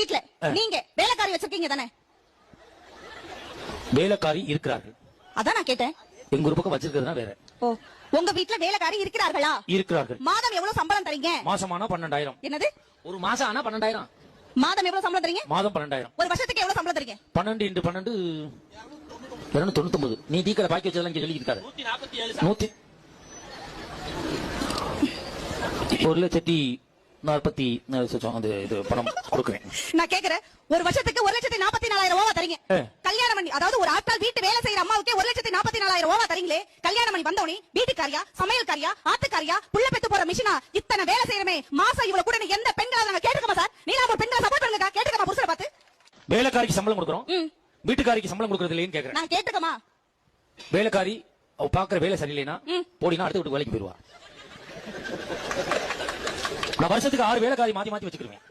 வீட்ல நீங்க வேலைக்காரி வச்சிருக்கீங்க தானே? வேலைக்காரி இருக்கிறார்கள். அதான் நான் கேட்டேன். எங்க ஒரு பக்கம் வச்சிருக்கிறதுனா வேற. ஓ, உங்க வீட்ல வேலைக்காரி இருக்கிறார்களா? இருக்கிறார்கள். மாதம் எவ்வளவு சம்பளம் தரீங்க? மாசமானா 12,000. என்னது? ஒரு மாசம் ஆனா 12,000. மாதம் எவ்வளவு சம்பளம் தரீங்க? மாதம் 12,000. ஒரு வருஷத்துக்கு எவ்வளவு சம்பளம் தரீங்க? 12 × 12 299. நீ டீ கடை பாக்கி வச்சதெல்லாம் இங்க சொல்லி இருக்காரு. 147. 1,40,40 பணம் கொடுக்குறேன். நான் கேக்குறேன், ஒரு வருஷத்துக்கு 1,44,000 ரூபாய் தரீங்க. கல்யாணம் பண்ணி, அதாவது ஒரு ஆட்கள் வீட்டு வேலை செய்யற அம்மாவுக்கு 1,44,000 ரூபாய் தரீங்களே. கல்யாணம் பண்ணி வந்தவனே வீட்டுக்காரியா, சமையல்காரியா, ஆத்துக்காரியா, புள்ள பெத்து போற மிஷினா, இத்தனை வேலை செய்யறமே, மாசம் இவ்வளவு கூட எந்த பெண்களா நாங்க கேட்டுக்கமா சார்? நீங்க ஒரு பெண்களை சப்போர்ட் பண்ணுங்க, கேட்டுக்கமா புருஷனை பார்த்து. வேலைக்காரிக்கு சம்பளம் கொடுக்குறோம், வீட்டுக்காரிக்கு சம்பளம் கொடுக்கறது இல்லைன்னு கேக்குறேன். நான் கேட்டுக்கமா? வேலைக்காரி அவ பாக்குற வேலை சரியில்லைனா போடினா அடுத்த வீட்டுக்கு வேலைக்கு போயிருவா. நான் வருஷத்துக்கு 6 வேலைக்காரி மாத்தி மாத்தி வச்சுக்கிருவேன்.